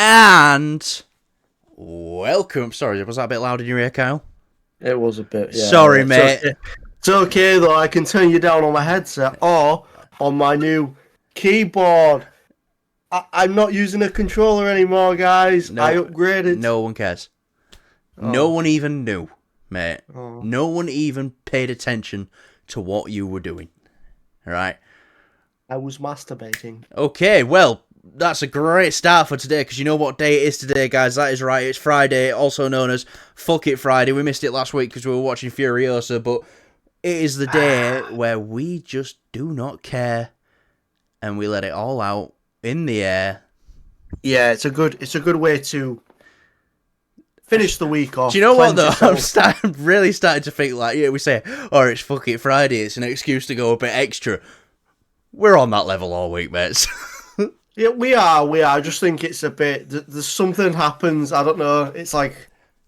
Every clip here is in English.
And welcome. Sorry, was that a bit loud in your ear, Kyle? It was a bit, yeah. Sorry, mate. Okay. It's okay, though. I can turn you down on my headset or on my new keyboard. I'm not using a controller anymore, guys. No, I upgraded. No one cares. No one even knew, mate. Oh. No one even paid attention to what you were doing. All right? I was masturbating. Okay, well, that's a great start for today, because you know what day it is today, guys. That is right. It's Friday, also known as Fuck It Friday. We missed it last week because we were watching Furiosa, but it is the day where we just do not care and we let it all out in the air. Yeah, it's a good way to finish the week off. Do you know what, though? I'm really starting to think, like, we say, oh, it's Fuck It Friday, it's an excuse to go a bit extra. We're on that level all week, mates. Yeah, we are. I just think it's a bit... There's something happens, I don't know, it's like...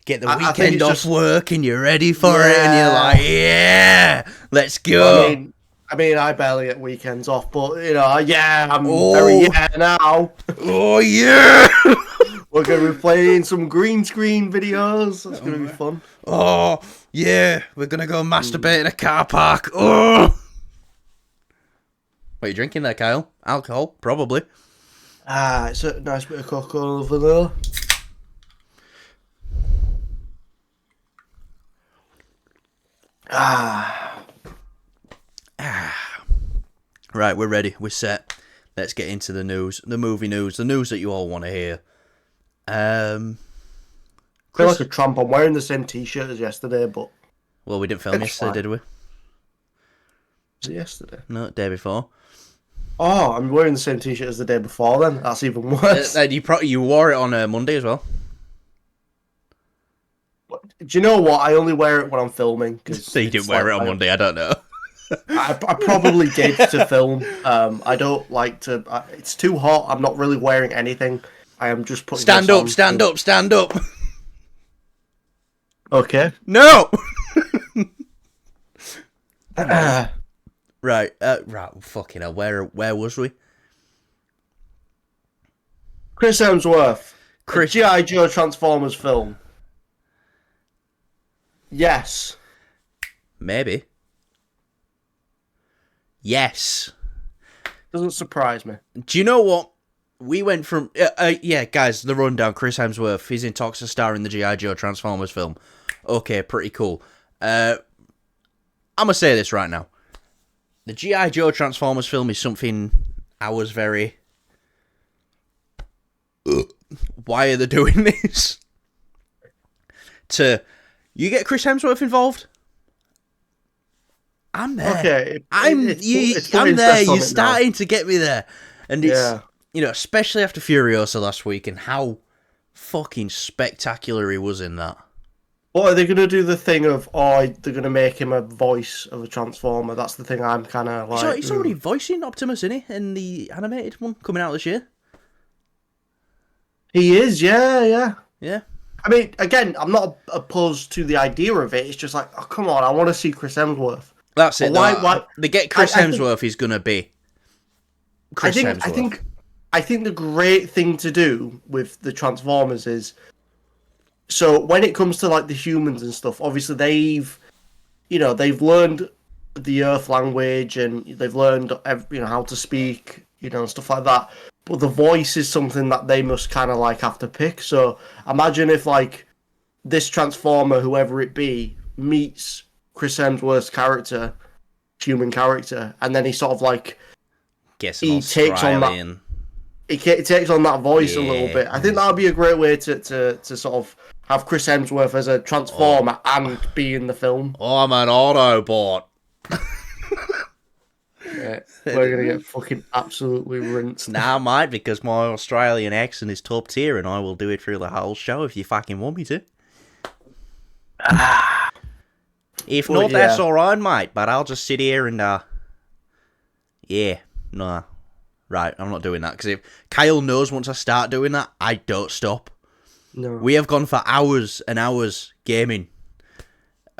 Get the weekend off work and you're ready for it, and you're like, yeah, let's go. I mean, I barely get weekends off, but, you know, yeah, I'm very now. Oh, yeah! We're going to be playing some green screen videos. That's going to be fun. Oh, yeah, we're going to go masturbate in a car park. Oh! What are you drinking there, Kyle? Alcohol? Probably. It's a nice bit of Coca-Cola vanilla. Right, we're ready. We're set. Let's get into the news. The movie news. The news that you all want to hear. I feel like a tramp. I'm wearing the same t-shirt as yesterday, but... Well, we didn't film yesterday, did we? Was it yesterday? No, day before. Oh, I'm wearing the same t-shirt as the day before then. That's even worse. You wore it on Monday as well. Do you know what? I only wear it when I'm filming. So you didn't wear it on Monday? I don't know. I probably did to film. I don't like to... it's too hot. I'm not really wearing anything. I am just putting... Stand up. Okay. No! Right, fucking hell, where was we? Chris Hemsworth. G.I. Joe Transformers film. Yes. Maybe. Yes. Doesn't surprise me. Do you know what? We went from... yeah, guys, the rundown. Chris Hemsworth, he's in talks to star in the G.I. Joe Transformers film. Okay, pretty cool. I'm going to say this right now. The G.I. Joe Transformers film is something I was very... Why are they doing this? You get Chris Hemsworth involved? I'm there. Okay. I'm there. You're starting to get me there. And it's, especially after Furiosa last week and how fucking spectacular he was in that. What are they going to do? The thing of, they're going to make him a voice of a Transformer. That's the thing I'm kind of like... So he's already voicing Optimus, isn't he? In the animated one coming out this year. He is, yeah. Yeah. I mean, again, I'm not opposed to the idea of it. It's just like, oh, come on, I want to see Chris Hemsworth. That's it. Why they get Chris Hemsworth, he's going to be Chris Hemsworth. I think the great thing to do with the Transformers is... So when it comes to like the humans and stuff, obviously they've learned the Earth language and they've learned how to speak, and stuff like that. But the voice is something that they must kind of like have to pick. So imagine if like this Transformer, whoever it be, meets Chris Hemsworth's character, human character, and then he sort of like he takes on that voice a little bit. I think that would be a great way to sort of have Chris Hemsworth as a Transformer and be in the film. I'm an Autobot. Yeah, we're going to get fucking absolutely rinsed. Nah, I might, because my Australian accent is top tier and I will do it through the whole show if you fucking want me to. If not, that's alright, mate, but I'll just sit here and, right, I'm not doing that, because if Kyle knows once I start doing that, I don't stop. No. We have gone for hours and hours gaming,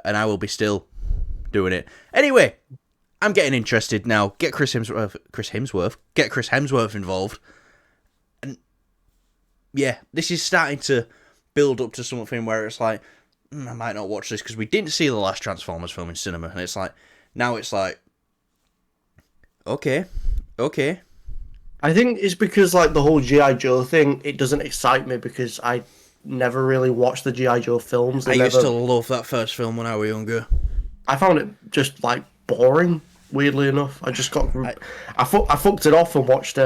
and I will be still doing it. Anyway, I'm getting interested now. Get Chris Hemsworth involved. And yeah, this is starting to build up to something where it's like, I might not watch this because we didn't see the last Transformers film in cinema, and it's like, now it's like, okay. I think it's because like the whole G.I. Joe thing, it doesn't excite me because I never really watched the G.I. Joe films. I used to love that first film when I was younger. I found it just like boring, weirdly enough. I just got I fucked it off and watched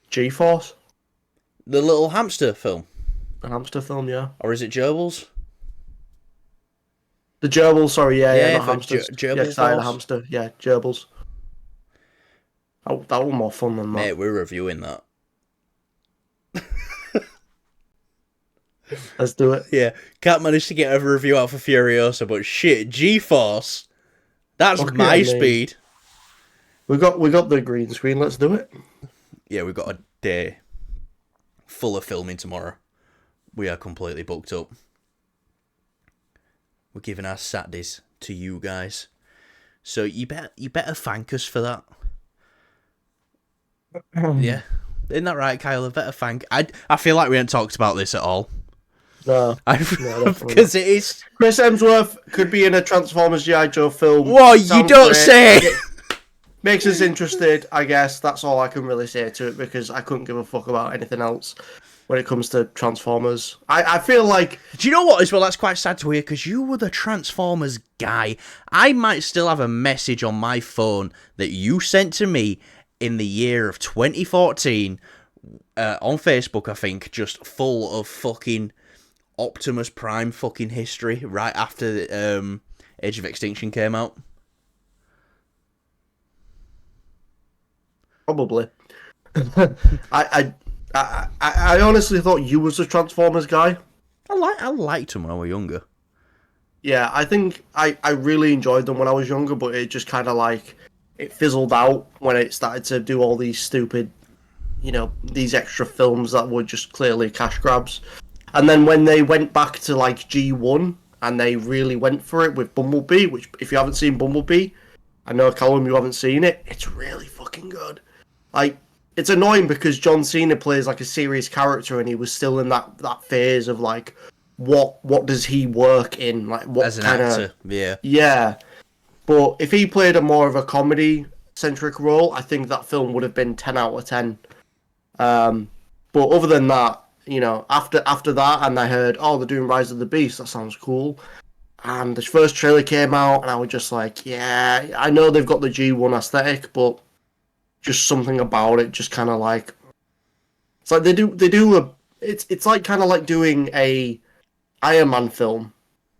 G-Force. The little hamster film. The hamster film, yeah. Or is it Gerbils? The gerbils, sorry, yeah, not for hamsters. Gerbils yeah, the balls. hamster, yeah, gerbils. Oh, that was more fun than that. Mate, we're reviewing that. Let's do it. Yeah, can't manage to get a review out for Furiosa, but shit, G-Force. That's Okay, my I mean, speed. We got the green screen. Let's do it. Yeah, we've got a day full of filming tomorrow. We are completely booked up. We're giving our Saturdays to you guys, so you better thank us for that. Yeah, isn't that right, Kyle? I better thank. I feel like we haven't talked about this at all. No, because it is. Chris Hemsworth could be in a Transformers G.I. Joe film. Whoa, you don't say! Makes us interested, I guess. That's all I can really say to it because I couldn't give a fuck about anything else when it comes to Transformers. I feel like... Do you know what as well? That's quite sad to hear because you were the Transformers guy. I might still have a message on my phone that you sent to me in the year of 2014 on Facebook, I think, just full of fucking Optimus Prime fucking history right after the, Age of Extinction came out. Probably. I honestly thought you was a Transformers guy. I liked them when I was younger. Yeah, I think I really enjoyed them when I was younger, but it just kind of like it fizzled out when it started to do all these stupid, these extra films that were just clearly cash grabs. And then when they went back to like G1 and they really went for it with Bumblebee, which if you haven't seen Bumblebee, I know Callum, you haven't seen it, it's really fucking good. Like, it's annoying because John Cena plays like a serious character and he was still in that phase of like, what does he work in? Like, what as an kind actor, yeah. Yeah. But if he played a more of a comedy-centric role, I think that film would have been 10 out of 10. But other than that, after that, and I heard, they're doing Rise of the Beast, that sounds cool. And the first trailer came out, and I was just like, yeah, I know they've got the G1 aesthetic, but just something about it, just kind of like, it's like it's like kind of like doing a Iron Man film,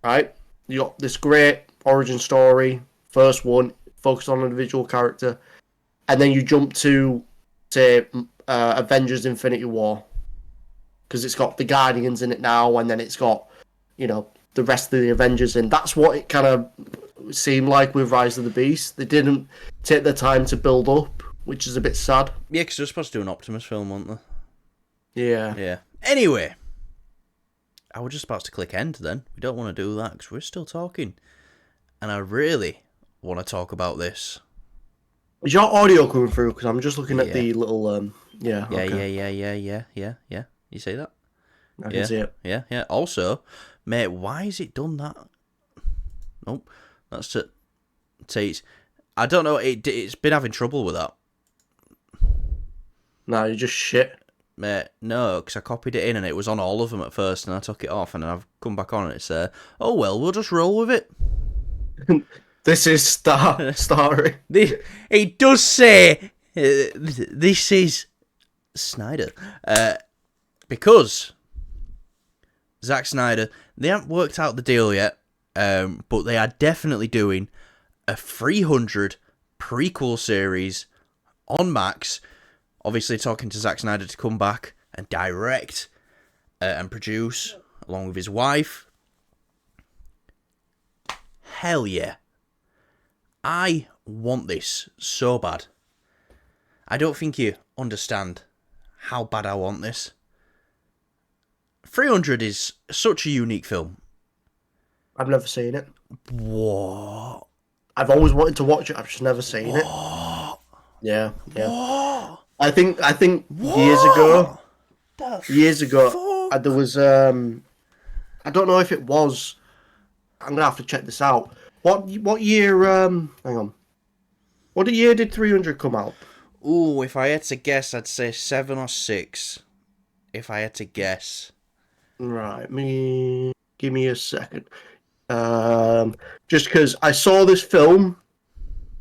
right? You got this great origin story, first one, focused on an individual character, and then you jump to, say, Avengers Infinity War, because it's got the Guardians in it now, and then it's got, the rest of the Avengers in. That's what it kind of seemed like with Rise of the Beast. They didn't take the time to build up, which is a bit sad. Yeah, because they're supposed to do an Optimus film, weren't they? Yeah. Yeah. Anyway, I was just about to click end then. We don't want to do that because we're still talking. And I really want to talk about this. Is your audio coming through? Because I'm just looking at the little... Yeah. You see that? I can see it. Yeah. Also, mate, why has it done that? Nope. That's to tease. I don't know. It's been having trouble with that. No, you're just shit. Mate, no, because I copied it in and it was on all of them at first and I took it off and then I've come back on and it's oh well, we'll just roll with it. This is starring. It does say this is Snyder. Because Zack Snyder, they haven't worked out the deal yet, but they are definitely doing a 300 prequel series on Max. Obviously talking to Zack Snyder to come back and direct and produce along with his wife. Hell yeah. I want this so bad. I don't think you understand how bad I want this. 300 is such a unique film. I've never seen it. What? I've always wanted to watch it. I've just never seen it. Yeah. What? I think years ago, years ago, fuck? and there was I don't know if it was. I'm gonna have to check this out. What year? Hang on. What year did 300 come out? Ooh, if I had to guess, I'd say 7 or 6. If I had to guess. Right, give me a second. Just because I saw this film,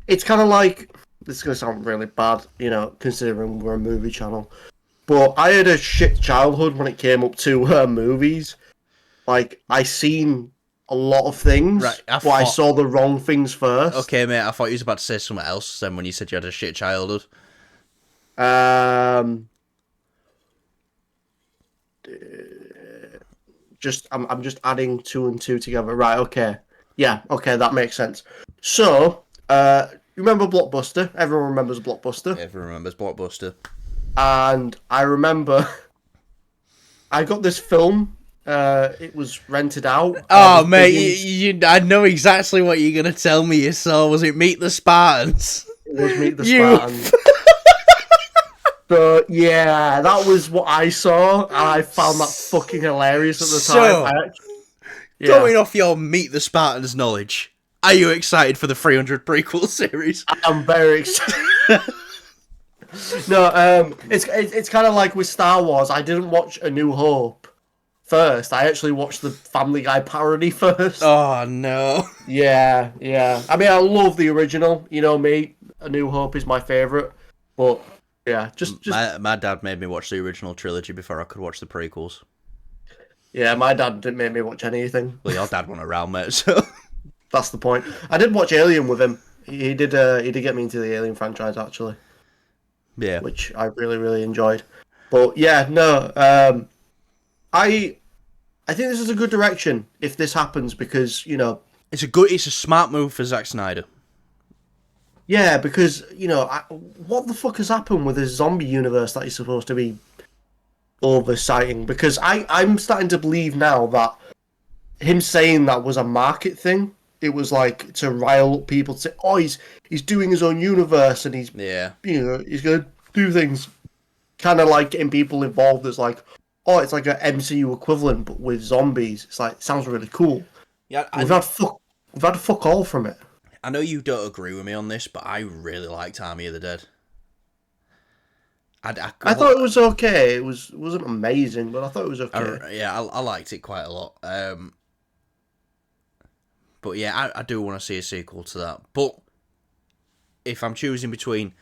it's kind of like, this is gonna sound really bad, considering we're a movie channel. But I had a shit childhood when it came up to movies. Like, I seen a lot of things, Right, but I saw the wrong things first. Okay, mate, I thought you was about to say something else then when you said you had a shit childhood. I'm just adding 2 and 2 together. Right, okay. Yeah, okay, that makes sense. So, remember Blockbuster? Everyone remembers Blockbuster. Everyone remembers Blockbuster. And I remember I got this film. It was rented out. Oh, mate, I know exactly what you're going to tell me you saw. Was it Meet the Spartans? It was Meet the Spartans. So, yeah, that was what I saw, and I found that fucking hilarious at the time. Going off your Meet the Spartans knowledge, are you excited for the 300 prequel series? I'm very excited. No, it's kind of like with Star Wars. I didn't watch A New Hope first. I actually watched the Family Guy parody first. Oh, no. Yeah. I mean, I love the original. You know me, A New Hope is my favourite. But, yeah, just... My dad made me watch the original trilogy before I could watch the prequels. Yeah, my dad didn't make me watch anything. Well, your dad wasn't around, mate, so... That's the point. I did watch Alien with him. He did get me into the Alien franchise, actually. Yeah. Which I really, really enjoyed. But, yeah, no, I think this is a good direction if this happens because, It's a smart move for Zack Snyder. Yeah, because, what the fuck has happened with this zombie universe that he's supposed to be oversighting? Because I'm starting to believe now that him saying that was a market thing. It was like to rile up people to say, oh, he's doing his own universe and he's he's going to do things kind of like getting people involved as like, oh, it's like an MCU equivalent but with zombies. It's like, it sounds really cool. Yeah, we've had fuck all from it. I know you don't agree with me on this, but I really liked Army of the Dead. I thought it was okay. It wasn't amazing, but I thought it was okay. I liked it quite a lot. But yeah, I do want to see a sequel to that. But if I'm choosing between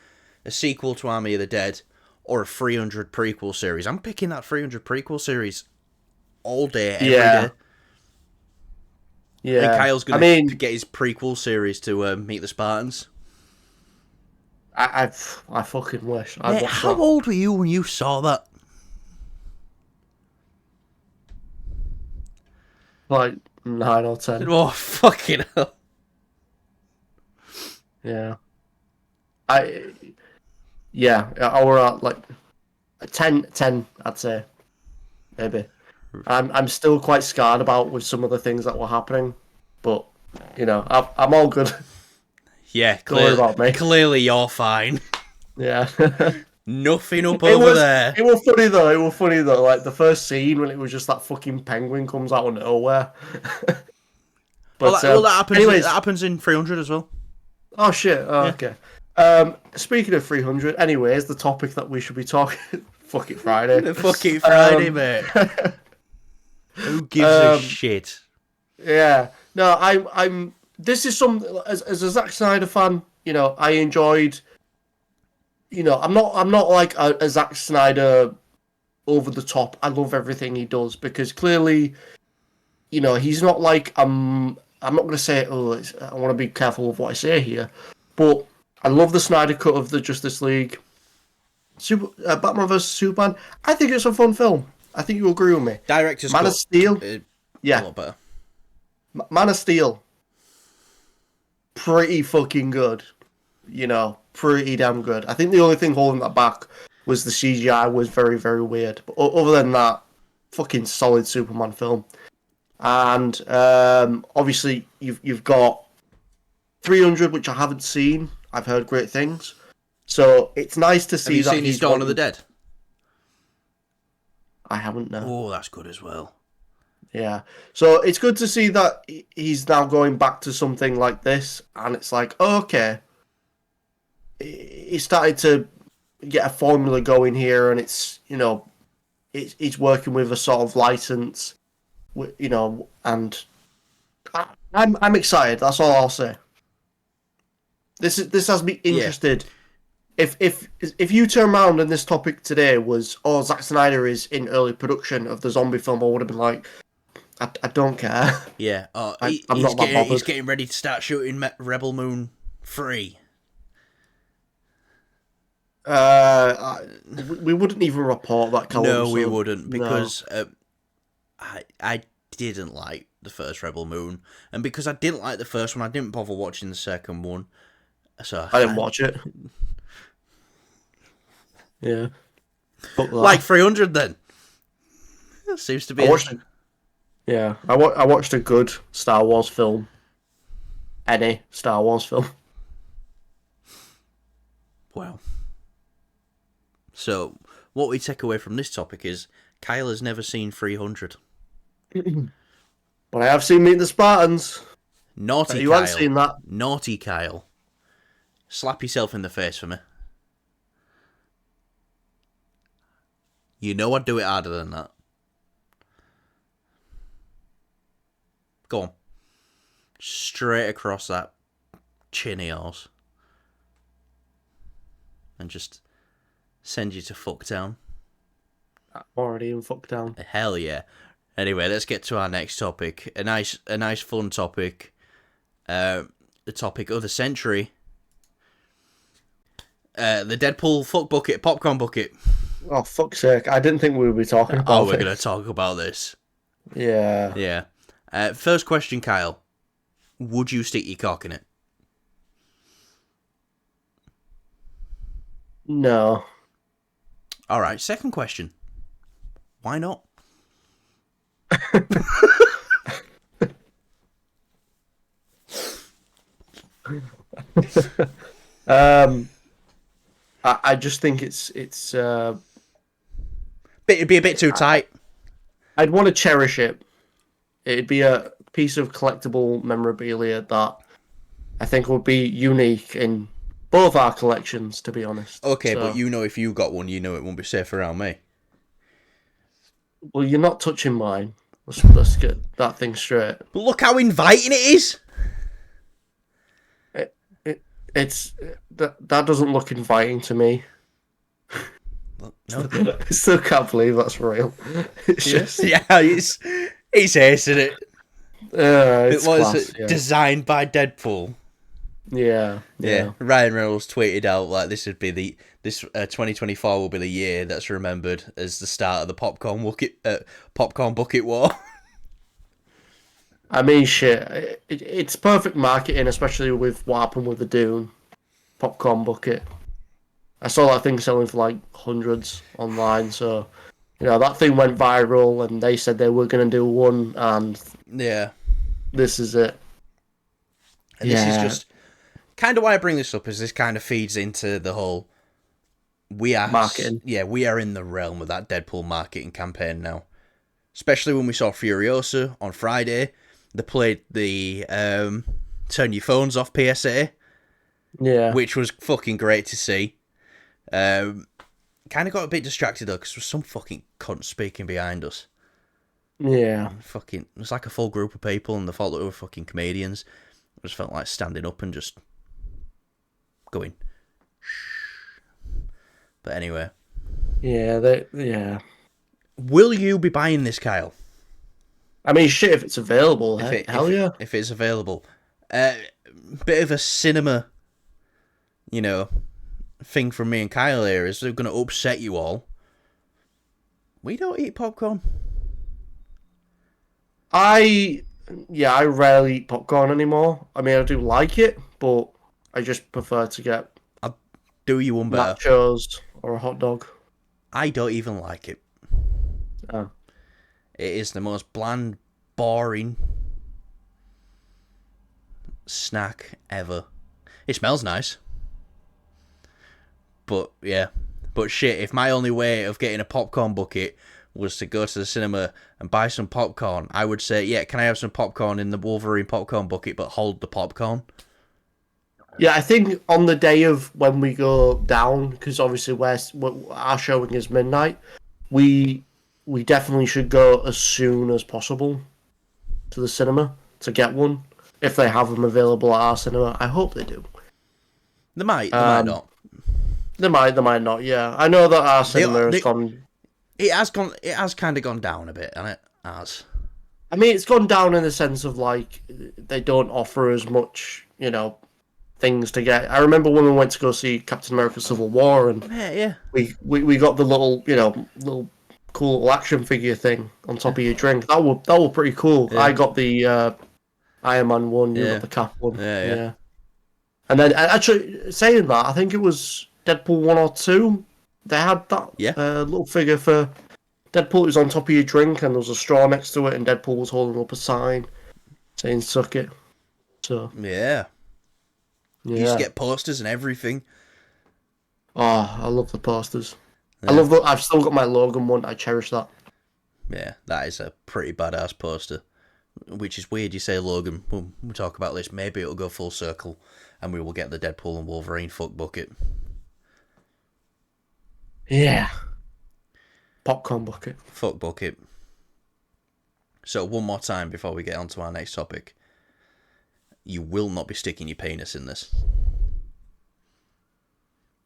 a sequel to Army of the Dead or a 300 prequel series, I'm picking that 300 prequel series all day, every day. Yeah. And Kyle's going to get his prequel series to Meet the Spartans. I fucking wish. Mate, how old were you when you saw that? Like 9 or 10. Oh, fucking hell. Yeah. I were at like 10, I'd say. Maybe. I'm still quite scarred about with some of the things that were happening, but I'm all good. Yeah, clearly you're fine. Yeah. Nothing up over there. It was funny though. Like the first scene when it was just that fucking penguin comes out of nowhere. But that happens. Anyways, that happens in 300 as well. Oh shit! Oh, yeah. Okay. Speaking of 300, anyways, the topic that we should be talking. Fuck it, Friday. Fuck it, Friday, mate. Who gives a shit? Yeah. No, I'm. This is some as a Zack Snyder fan. I enjoyed. I'm not like a Zack Snyder over the top. I love everything he does because clearly, he's not like I'm not going to say I want to be careful with what I say here, but I love the Snyder cut of the Justice League. Batman vs Superman. I think it's a fun film. I think you agree with me. Director's Man of Steel. Yeah. A lot better. Man of Steel. Pretty fucking good. Pretty damn good. I think the only thing holding that back was the CGI was very, very weird. But other than that, fucking solid Superman film. And obviously you've got 300, which I haven't seen. I've heard great things. So it's nice to see that he's Dawn of the Dead. I haven't now. Oh, that's good as well. Yeah. So it's good to see that he's now going back to something like this, and it's like, oh, okay, he started to get a formula going here, and it's, you know, it's working with a sort of license, you know, and I'm excited. That's all I'll say. This has me interested. If you turn around and this topic today was, oh, Zack Snyder is in early production of the zombie film, I would have been like, I don't care. Yeah. Oh, I'm not that bothered. He's getting ready to start shooting Rebel Moon 3. We wouldn't even report that, Callum. No, we wouldn't, because I didn't like the first Rebel Moon, and because I didn't like the first one, I didn't bother watching the second one. So I didn't watch it. Yeah. Like 300 then. Seems to be. Yeah, I watched a good Star Wars film. Any Star Wars film. Wow. So, what we take away from this topic is Kyle has never seen 300. But I have seen Meet the Spartans. Naughty Kyle. You haven't seen that. Naughty Kyle. Slap yourself in the face for me. You know I'd do it harder than that. Go on. Straight across that chin of yours. And just send you to fuck town. I'm already in fuck town. Hell yeah. Anyway, let's get to our next topic. A nice fun topic. The topic of the century. The Deadpool fuck bucket, popcorn bucket. Oh, fuck's sake. I didn't think we would be talking about we're going to talk about this. Yeah. Yeah. First question, Kyle. Would you stick your cock in it? No. All right. Second question. Why not? I just think it's It'd be a bit too tight. I'd want to cherish it. It'd be a piece of collectible memorabilia that I think would be unique in both our collections, to be honest. Okay, but you know if you got one, you know it won't be safe around me. Well, you're not touching mine. Let's get that thing straight. But look how inviting it is. It's that doesn't look inviting to me. No. I still can't believe that's real. It's just he's acing it. It's It was class, yeah. designed by Deadpool. Yeah. Ryan Reynolds tweeted out like this 2024 will be the year that's remembered as the start of the popcorn bucket war. I mean, shit. It's perfect marketing, especially with what happened with the Dune popcorn bucket. I saw that thing selling for like hundreds online, so you know that thing went viral, and they said they were going to do one, and yeah, this is it. And this is just kind of why I bring this up, is this kind of feeds into the whole marketing. Yeah, we are in the realm of that Deadpool marketing campaign now, especially when we saw Furiosa on Friday. They played the turn your phones off PSA, which was fucking great to see. Kind of got a bit distracted though, because there was some fucking cunt speaking behind us. Yeah. Fucking, it was like a full group of people, and they thought they were fucking comedians. I just felt like standing up and just going, shh. But anyway. Yeah. Will you be buying this, Kyle? I mean, shit, if it's available, hell yeah. If it's available. Bit of a cinema, thing from me and Kyle here is they're going to upset you all. We don't eat popcorn. I rarely eat popcorn anymore. I mean, I do like it, but I just prefer to get I'll do you one better. Nachos or a hot dog. I don't even like it. Oh. It is the most bland, boring snack ever. It smells nice. But, yeah. But shit, if my only way of getting a popcorn bucket was to go to the cinema and buy some popcorn, I would say, yeah, can I have some popcorn in the Wolverine popcorn bucket, but hold the popcorn? Yeah, I think on the day of when we go down, because obviously our showing is midnight, we definitely should go as soon as possible to the cinema to get one if they have them available at our cinema. I hope they do. They might not. They might not. Yeah, I know that our cinema has gone. It has kind of gone down a bit, hasn't it? I mean, it's gone down in the sense of like they don't offer as much, things to get. I remember when we went to go see Captain America: Civil War, and yeah. we got the little cool little action figure thing on top of your drink. That were pretty cool. Yeah. I got the Iron Man one. You got the Cap one. Yeah. And then actually saying that, I think it was Deadpool 1 or 2. They had that little figure for Deadpool. It was on top of your drink, and there was a straw next to it, and Deadpool was holding up a sign saying "suck it." So yeah. You just get posters and everything. Oh, I love the posters. Yeah. I love that. I've still got my Logan one. I cherish that. Yeah, that is a pretty badass poster. Which is weird. You say Logan. We'll talk about this. Maybe it'll go full circle, and we will get the Deadpool and Wolverine fuck bucket. Yeah. Popcorn bucket. Fuck bucket. So one more time before we get on to our next topic. You will not be sticking your penis in this.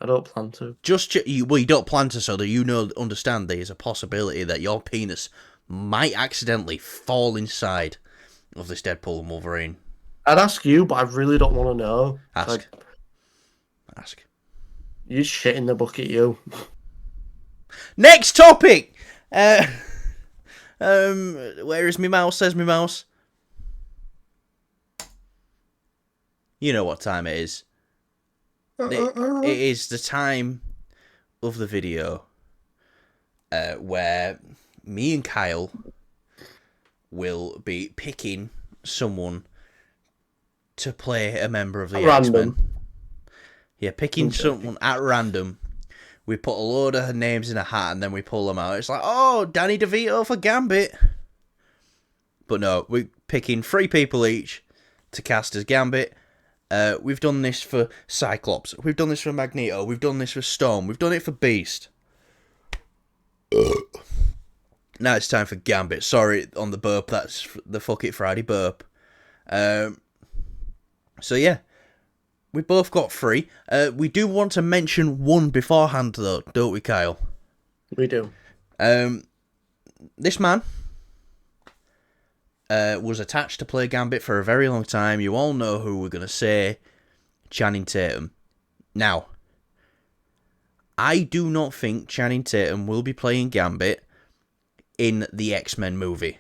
I don't plan to. You don't plan to, so that understand there is a possibility that your penis might accidentally fall inside of this Deadpool and Wolverine. I'd ask you, but I really don't want to know. Ask. You shit in the bucket, you. Next topic! Where is me mouse? Says me mouse. You know what time it is. It is the time of the video where me and Kyle will be picking someone to play a member of the X-Men. Yeah, picking someone at random. We put a load of names in a hat and then we pull them out. It's like, oh, Danny DeVito for Gambit. But no, we're picking 3 people each to cast as Gambit. We've done this for Cyclops. We've done this for Magneto. We've done this for Storm. We've done it for Beast. Now it's time for Gambit. Sorry on the burp. That's the Fuck It Friday burp. So yeah, we both got 3. We do want to mention one beforehand though, don't we, Kyle? We do. This man was attached to play Gambit for a very long time. You all know who we're going to say. Channing Tatum. Now, I do not think Channing Tatum will be playing Gambit in the X-Men movie.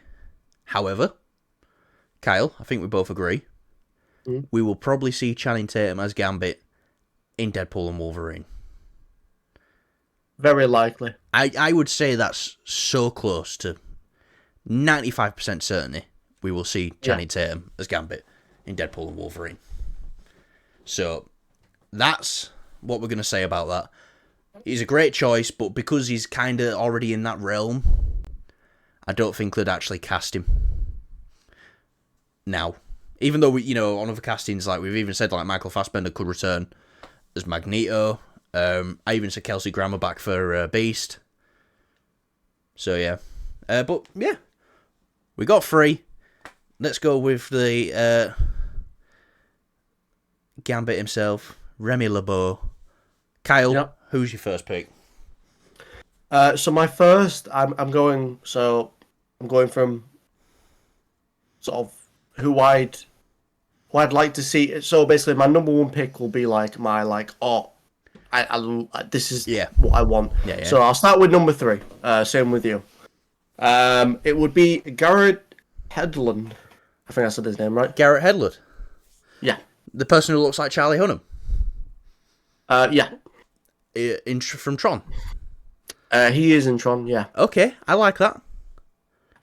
However, Kyle, I think we both agree, we will probably see Channing Tatum as Gambit in Deadpool and Wolverine. Very likely. I would say that's so close to 95% certainty we will see Channing Tatum as Gambit in Deadpool and Wolverine. So, that's what we're going to say about that. He's a great choice, but because he's kind of already in that realm, I don't think they'd actually cast him now. Even though, on other castings, like we've even said, like Michael Fassbender could return as Magneto. I even said Kelsey Grammer back for Beast. So, yeah. But, yeah. We got 3. Let's go with the Gambit himself, Remy LeBeau. Kyle, who's your first pick? So my first, I'm going from sort of who I'd like to see. So basically, my number 1 pick will be like my this is what I want. Yeah. So I'll start with number 3. Same with you. It would be Garrett Hedlund. I think I said his name right. Garrett Hedlund? Yeah. The person who looks like Charlie Hunnam? Yeah. From Tron? He is in Tron, yeah. Okay, I like that.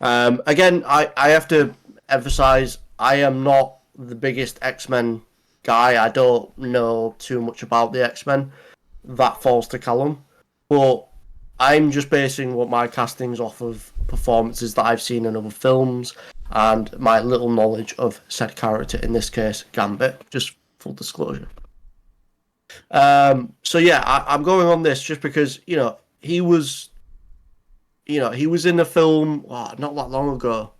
Again, I have to emphasize, I am not the biggest X-Men guy. I don't know too much about the X-Men. That falls to Callum. But I'm just basing what my castings off of performances that I've seen in other films and my little knowledge of said character, in this case, Gambit. Just full disclosure. So yeah, I'm going on this just because he was in a film not that long ago.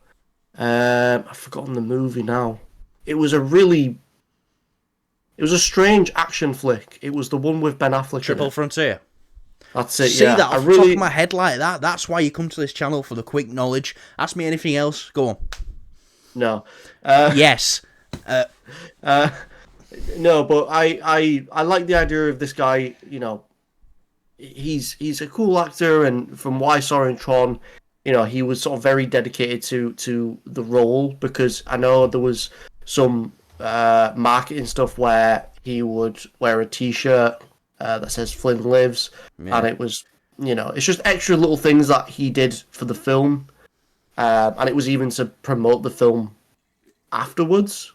I've forgotten the movie now. It was a strange action flick. It was the one with Ben Affleck. Triple Frontier. That's it. See yeah, that off the top of my head like that? That's why you come to this channel, for the quick knowledge. Ask me anything else. Go on. No. Yes. No, but I like the idea of this guy. He's a cool actor, and from what I saw in Tron, he was sort of very dedicated to the role, because I know there was some marketing stuff where he would wear a T-shirt that says Flynn Lives, and it was, it's just extra little things that he did for the film, and it was even to promote the film afterwards.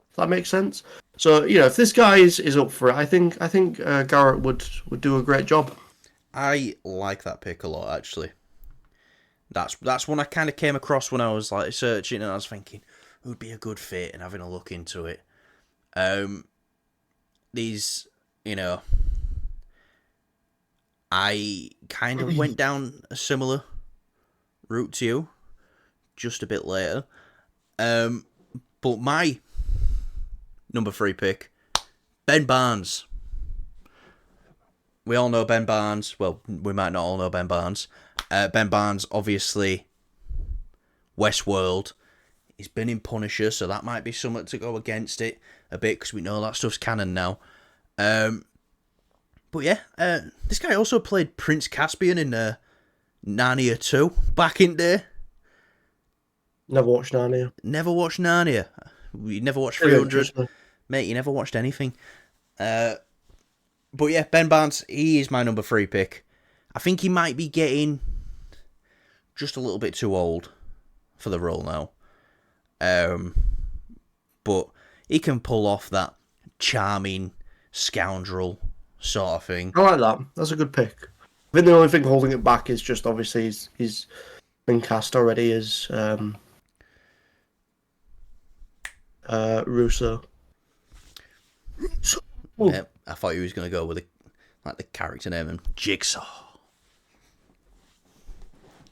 If that makes sense. So if this guy is up for it, I think Garrett would do a great job. I like that pick a lot, actually. That's one I kind of came across when I was like searching, and I was thinking it would be a good fit, and having a look into it. These, I kind of went down a similar route to you, just a bit later. But my number 3 pick, Ben Barnes. We all know Ben Barnes. Well, we might not all know Ben Barnes. Ben Barnes, obviously, Westworld. He's been in Punisher, so that might be something to go against it a bit, because we know that stuff's canon now. But yeah, this guy also played Prince Caspian in Narnia 2 back in there. Never watched Narnia. Never watched Narnia. You never watched 300. Mate, you never watched anything. But yeah, Ben Barnes, he is my number 3 pick. I think he might be getting just a little bit too old for the role now. But he can pull off that charming scoundrel sort of thing. I like that. That's a good pick. I think the only thing holding it back is just obviously he's been cast already as Russo. Yeah, I thought he was going to go with the character name and Jigsaw.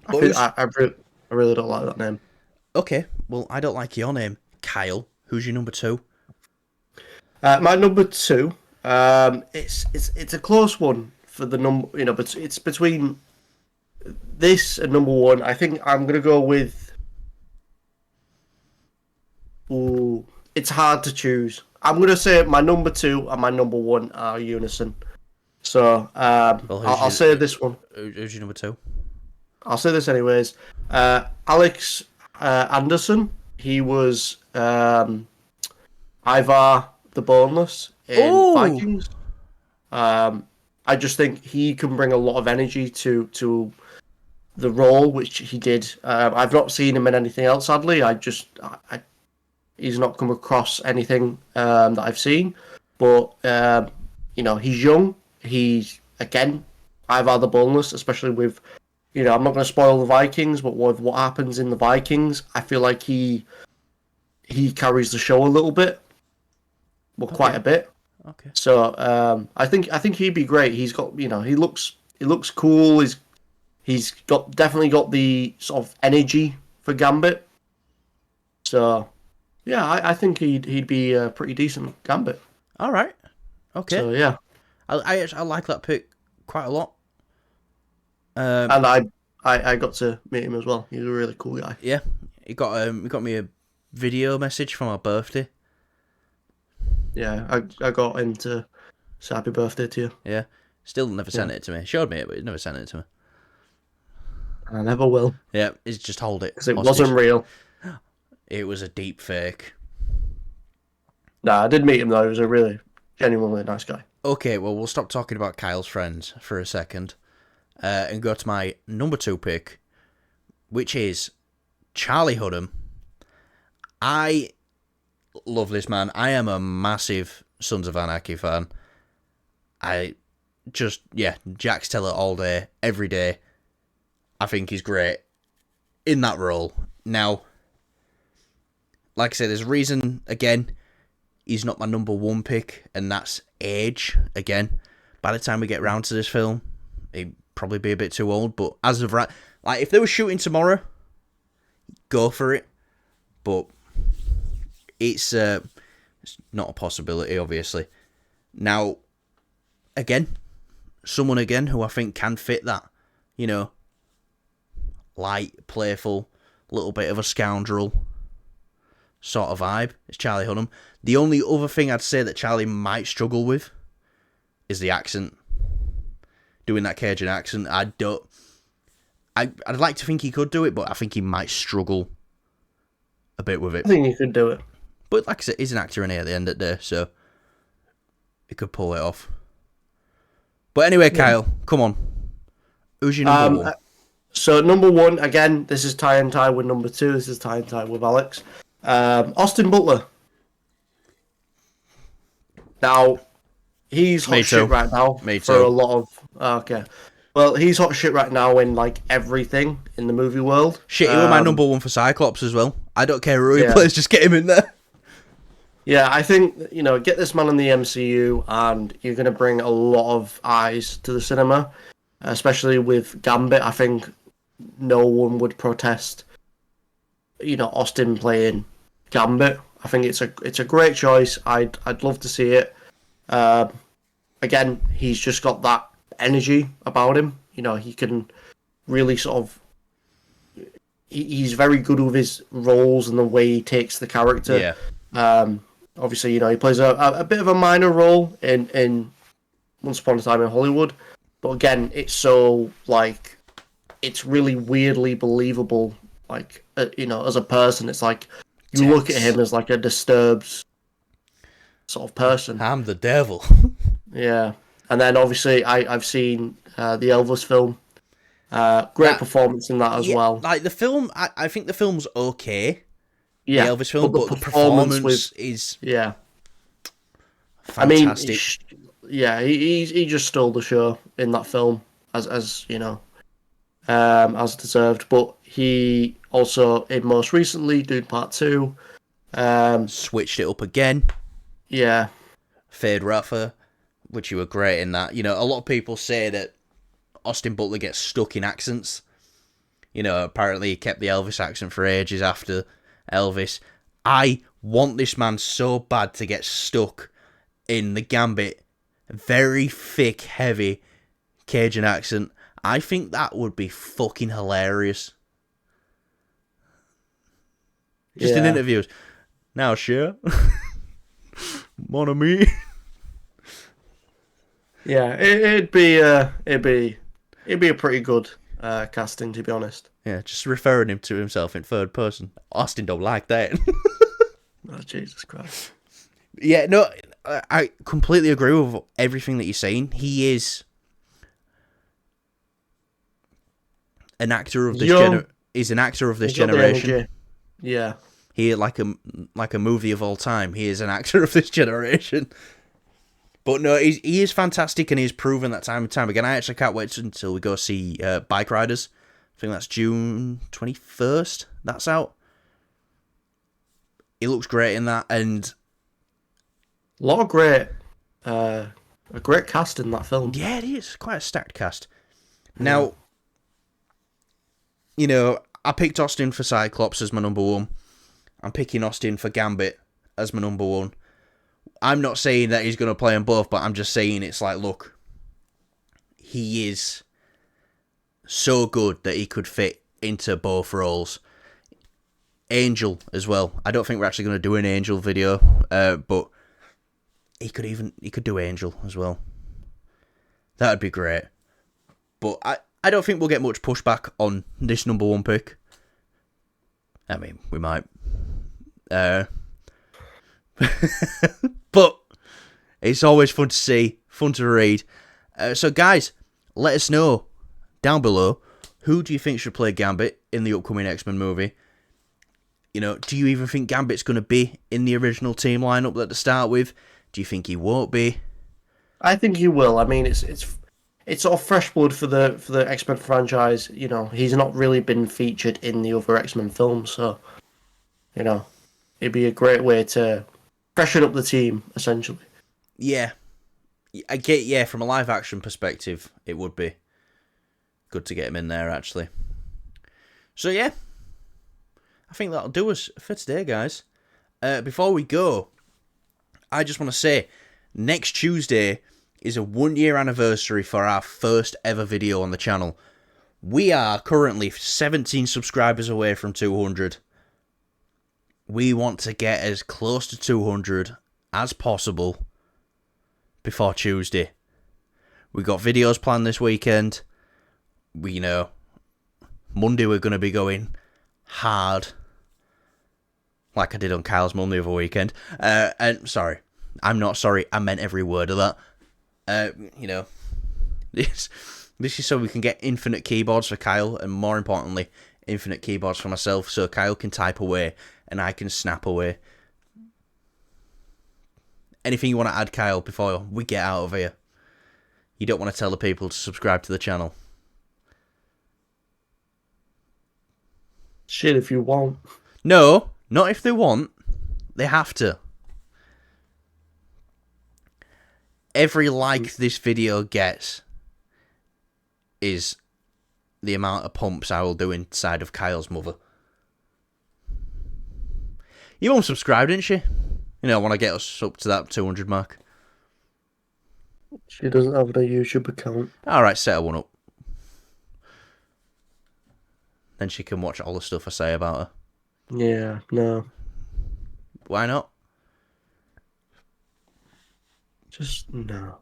I really don't like that name. Okay, well, I don't like your name, Kyle. Who's your number 2? My number 2, it's a close one for the number, but it's between this and number 1. I think I'm gonna go with. Ooh, it's hard to choose. I'm gonna say my number 2 and my number 1 are unison. So I'll say this one. Who's your number 2? I'll say this anyways. Alex Anderson. He was Ivar the Boneless in Vikings. I just think he can bring a lot of energy to the role, which he did. I've not seen him in anything else, sadly. He's not come across anything that I've seen. But, he's young. He's, again, Ivar the Boneless, especially with, I'm not going to spoil the Vikings, but with what happens in the Vikings, I feel like he carries the show a little bit. Well, quite a bit. Okay. So I think he'd be great. He's got, he looks cool. He's definitely got the sort of energy for Gambit. So yeah, I think he'd be a pretty decent Gambit. All right. Okay. So yeah, I like that pick quite a lot. And I got to meet him as well. He's a really cool guy. Yeah, he got me a video message for my birthday. Yeah, I got him to say happy birthday to you. Yeah, still never sent it to me. Showed me it, but he never sent it to me. I never will. Yeah, he's just hold it. Because it wasn't real. It was a deep fake. Nah, I did meet him though. He was a really genuinely nice guy. Okay, well, we'll stop talking about Kyle's friends for a second and go to my number 2 pick, which is Charlie Hunnam. I love this man. I am a massive Sons of Anarchy fan. I just, yeah, Jax Teller all day, every day. I think he's great in that role. Now, like I said, there's a reason, again, he's not my number one pick, and that's age. Again, by the time we get round to this film, he'd probably be a bit too old, but as of right, like, if they were shooting tomorrow, go for it. But it's not a possibility, obviously. Now, again, someone again who I think can fit that, you know, light, playful, little bit of a scoundrel sort of vibe. It's Charlie Hunnam. The only other thing I'd say that Charlie might struggle with is the accent. Doing that Cajun accent, I'd like to think he could do it, but I think he might struggle a bit with it. I think he could do it. But like I said, he's an actor in here at the end of the day, so he could pull it off. But anyway, Kyle, come on. Who's your number one? So number one, again, this is tie and tie with number two. This is tie and tie with Alex. Austin Butler. Now, he's hot shit right now. Me too. For a lot of... Okay. Well, he's hot shit right now in, like, everything in the movie world. Shit, he was my number one for Cyclops as well. I don't care who he plays, just get him in there. Yeah, I think, you know, get this man in the MCU and you're going to bring a lot of eyes to the cinema, especially with Gambit. I think no one would protest, you know, Austin playing Gambit. I think it's a great choice. I'd love to see it. Again, he's just got that energy about him. You know, he can really sort of... He's very good with his roles and the way he takes the character. Yeah. Obviously, you know, he plays a bit of a minor role in Once Upon a Time in Hollywood. But again, it's so, like... It's really weirdly believable. Like, you know, as a person, it's like... You look at him as, like, a disturbed sort of person. I'm the devil. Yeah. And then, obviously, I've seen the Elvis film. Great performance in that as well. Like, the film, I think the film's okay. Yeah. The Elvis film, but the performance is fantastic. I mean, he just stole the show in that film, as you know, as deserved. But he also, in most recently, Dune Part 2, switched it up again. Yeah. Fade Rafa, which you were great in that. You know, a lot of people say that Austin Butler gets stuck in accents. You know, apparently he kept the Elvis accent for ages after Elvis. I want this man so bad to get stuck in the Gambit, very thick, heavy Cajun accent. I think that would be fucking hilarious. Just in interviews. Now, sure. Mon ami. Yeah, it'd be a pretty good casting, to be honest. Yeah, just referring him to himself in third person. Austin don't like that. Oh, Jesus Christ. Yeah, no, I completely agree with everything that you're saying. He is an actor of this He's an actor of this generation. Yeah. He like a movie of all time. He is an actor of this generation. But no, he is fantastic, and he's proven that time and time again. I actually can't wait until we go see Bike Riders. I think that's June 21st. That's out. He looks great in that, and a lot of a great cast in that film. Yeah, it is quite a stacked cast. Now, you know, I picked Austin for Cyclops as my number one. I'm picking Austin for Gambit as my number one. I'm not saying that he's going to play them both, but I'm just saying it's like, look, he is so good that he could fit into both roles. Angel as well. I don't think we're actually going to do an Angel video, but he could do Angel as well. That'd be great. But I don't think we'll get much pushback on this number one pick. I mean, we might. But it's always fun to see, fun to read. So guys, let us know down below, who do you think should play Gambit in the upcoming X-Men movie? You know, do you even think Gambit's going to be in the original team lineup at the start with? Do you think he won't be? I think he will. I mean, it's sort of fresh blood for the X-Men franchise. You know, he's not really been featured in the other X-Men films, so you know, it'd be a great way to freshen up the team, essentially. Yeah. I get, yeah, from a live action perspective, it would be good to get him in there, actually. So, yeah. I think that'll do us for today, guys. Before we go, I just want to say, next Tuesday is a 1-year anniversary for our first ever video on the channel. We are currently 17 subscribers away from 200. We want to get as close to 200 as possible before Tuesday. We got videos planned this weekend. We know Monday we're going to be going hard, like I did on Kyle's mum the other weekend. And sorry, I'm not sorry. I meant every word of that. You know, this is so we can get infinite keyboards for Kyle, and more importantly, infinite keyboards for myself, so Kyle can type away and I can snap away. Anything you want to add, Kyle, before we get out of here? You don't want to tell the people to subscribe to the channel. Shit, if you want. No, not if they want. They have to. Every like this video gets is the amount of pumps I will do inside of Kyle's mother. Your mum subscribed, didn't she? You know, when I get us up to that 200 mark. She doesn't have a YouTube account. Alright, set her one up. Then she can watch all the stuff I say about her. Yeah, no. Why not? Just no.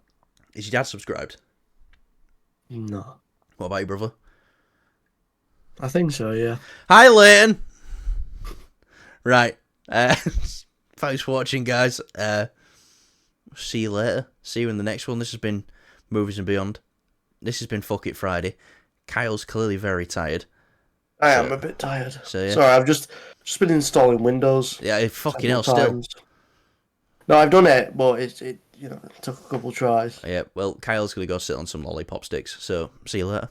Is your dad subscribed? No. What about your brother? I think so, yeah. Hi, Leighton! Right. Thanks for watching, guys. See you later. See you in the next one. This has been Movies and Beyond. This has been Fuck It Friday. Kyle's clearly very tired. I am a bit tired. So, yeah. Sorry, I've just been installing Windows. Yeah, fucking hell, still. No, I've done it, but it took a couple tries. Yeah, well, Kyle's going to go sit on some lollipop sticks, so see you later.